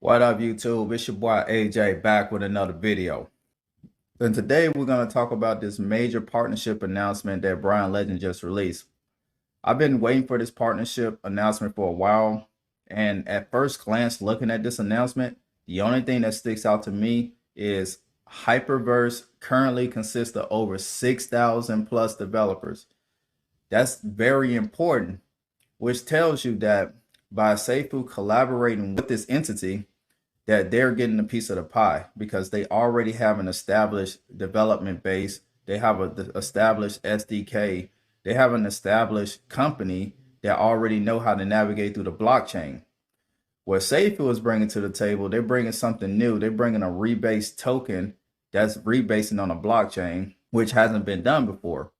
What up, YouTube? It's your boy AJ back with another video. And today we're going to talk about this major partnership announcement that Brian Legend just released. I've been waiting for this partnership announcement for a while. And at first glance, looking at this announcement, the only thing that sticks out to me is Hyperverse currently consists of over 6,000 plus developers. That's very important, which tells you that by Safuu collaborating with this entity, that they're getting a piece of the pie because they already have an established development base. They have an established SDK. They have an established company that already know how to navigate through the blockchain. What Safuu is bringing to the table, they're bringing something new. They're bringing a rebased token that's rebasing on a blockchain, which hasn't been done before.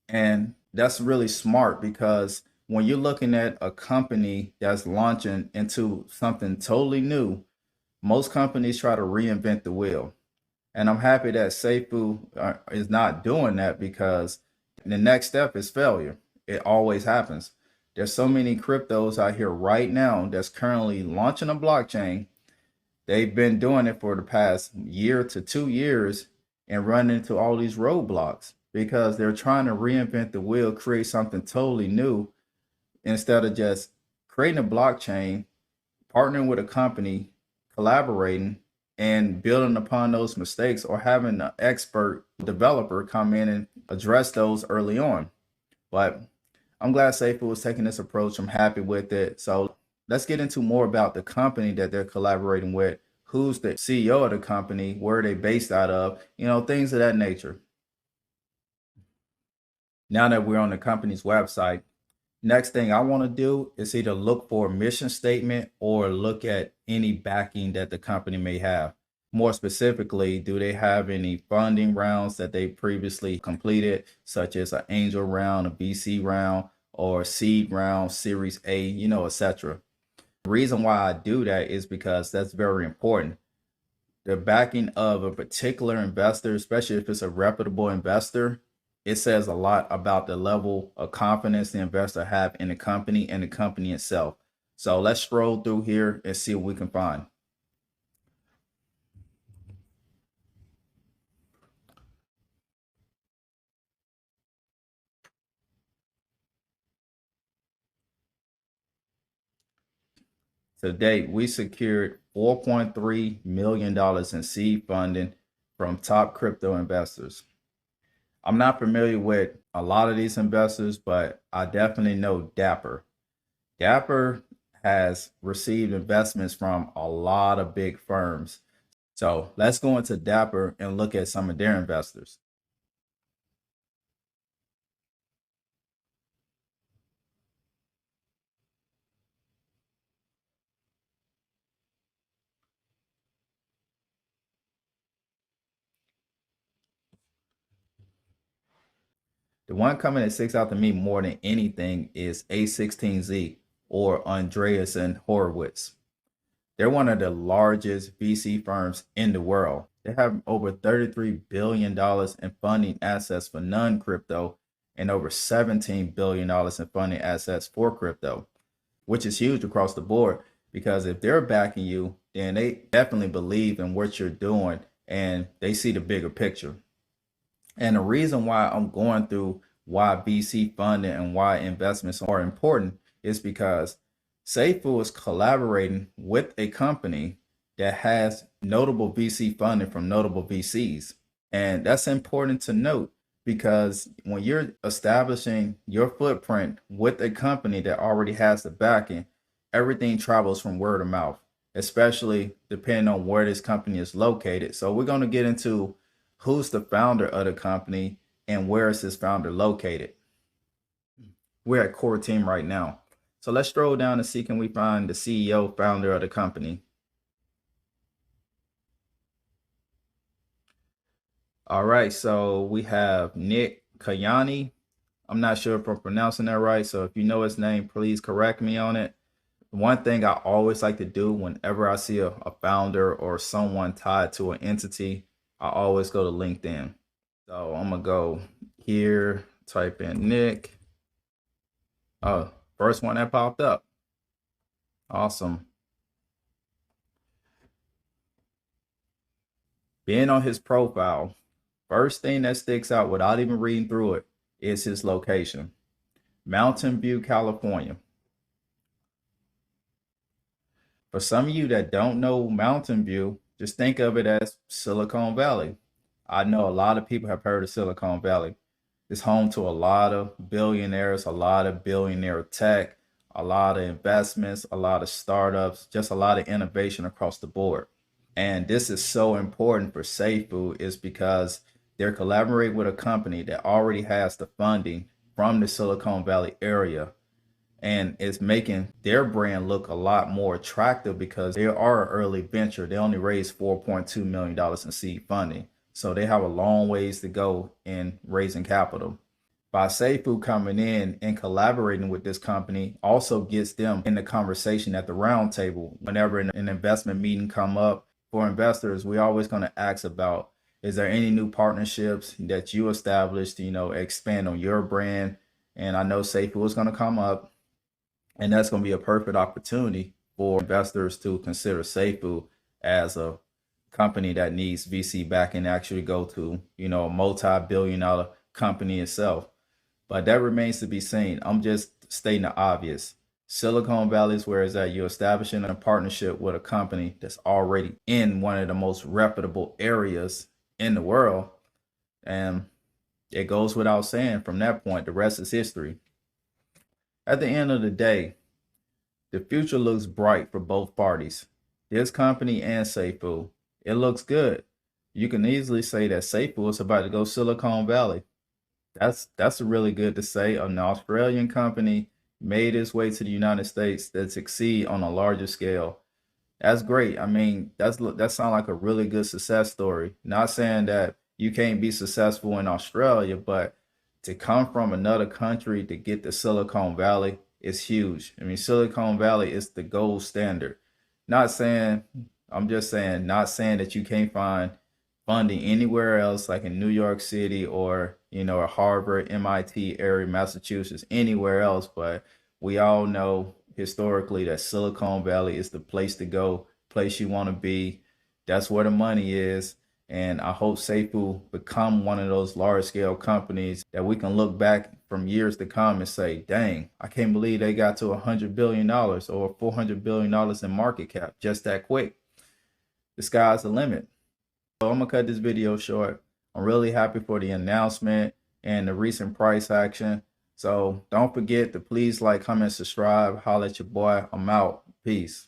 And that's really smart because when you're looking at a company that's launching into something totally new, most companies try to reinvent the wheel. And I'm happy that Safuu is not doing that because the next step is failure. It always happens. There's so many cryptos out here right now that's currently launching a blockchain. They've been doing it for the past year to 2 years and run into all these roadblocks because they're trying to reinvent the wheel, create something totally new instead of just creating a blockchain, partnering with a company, collaborating and building upon those mistakes, or having an expert developer come in and address those early on. But I'm glad Safuu is taking this approach. I'm happy with it. So let's get into more about the company that they're collaborating with. Who's the CEO of the company? Where are they based out of? Things of that nature. Now that we're on the company's website, next thing I want to do is either look for a mission statement or look at any backing that the company may have. More specifically, do they have any funding rounds that they previously completed, such as an angel round, a VC round, or seed round, Series A, etc. The reason why I do that is because that's very important. The backing of a particular investor, especially if it's a reputable investor, it says a lot about the level of confidence the investor have in the company and the company itself. So let's scroll through here and see what we can find. To date, we secured $4.3 million in seed funding from top crypto investors. I'm not familiar with a lot of these investors, but I definitely know Dapper. Dapper has received investments from a lot of big firms. So let's go into Dapper and look at some of their investors. The one company that sticks out to me more than anything is A16Z, or Andreessen Horowitz. They're one of the largest VC firms in the world. They have over $33 billion in funding assets for non-crypto and over $17 billion in funding assets for crypto, which is huge across the board because if they're backing you, then they definitely believe in what you're doing and they see the bigger picture. And the reason why I'm going through why VC funding and why investments are important is because Safuu is collaborating with a company that has notable VC funding from notable VCs. And that's important to note because when you're establishing your footprint with a company that already has the backing, everything travels from word of mouth, especially depending on where this company is located. So we're going to get into who's the founder of the company and where is this founder located. We're at core team right now. So let's scroll down and see, can we find the CEO, founder of the company? All right, so we have Nik Kalyani. I'm not sure if I'm pronouncing that right, so if you know his name, please correct me on it. One thing I always like to do whenever I see a founder or someone tied to an entity, I always go to LinkedIn. So I'm gonna go here, type in Nik. Oh, first one that popped up. Awesome. Being on his profile, first thing that sticks out without even reading through it is his location. Mountain View, California. For some of you that don't know Mountain View, just think of it as Silicon Valley. I know a lot of people have heard of Silicon Valley. It's home to a lot of billionaires, a lot of billionaire tech, a lot of investments, a lot of startups, just a lot of innovation across the board. And this is so important for Safuu is because they're collaborating with a company that already has the funding from the Silicon Valley area, and it's making their brand look a lot more attractive because they are an early venture. They only raised $4.2 million in seed funding. So they have a long ways to go in raising capital. By Safuu coming in and collaborating with this company also gets them in the conversation at the round table. Whenever an investment meeting come up for investors, we're always going to ask about, is there any new partnerships that you established to, expand on your brand? And I know Safuu is going to come up. And that's going to be a perfect opportunity for investors to consider Safuu as a company that needs VC backing and actually go to, a multi-billion-dollar company itself. But that remains to be seen. I'm just stating the obvious. Silicon Valley is where it's at. You're establishing a partnership with a company that's already in one of the most reputable areas in the world. And it goes without saying from that point, the rest is history. At the end of the day, the future looks bright for both parties. This company and Safuu, it looks good. You can easily say that Safuu is about to go Silicon Valley. That's really good to say. An Australian company made its way to the United States that succeed on a larger scale. That's great. I mean, that sounds like a really good success story. Not saying that you can't be successful in Australia, but to come from another country to get to Silicon Valley is huge. I mean, Silicon Valley is the gold standard. I'm just saying, not saying that you can't find funding anywhere else, like in New York City or, Harvard, MIT area, Massachusetts, anywhere else. But we all know historically that Silicon Valley is the place to go, place you want to be. That's where the money is. And I hope Safuu become one of those large scale companies that we can look back from years to come and say, dang, I can't believe they got to $100 billion or $400 billion in market cap just that quick. The sky's the limit. So I'm gonna cut this video short. I'm really happy for the announcement and the recent price action. So don't forget to please like, comment, subscribe, holla at your boy. I'm out. Peace.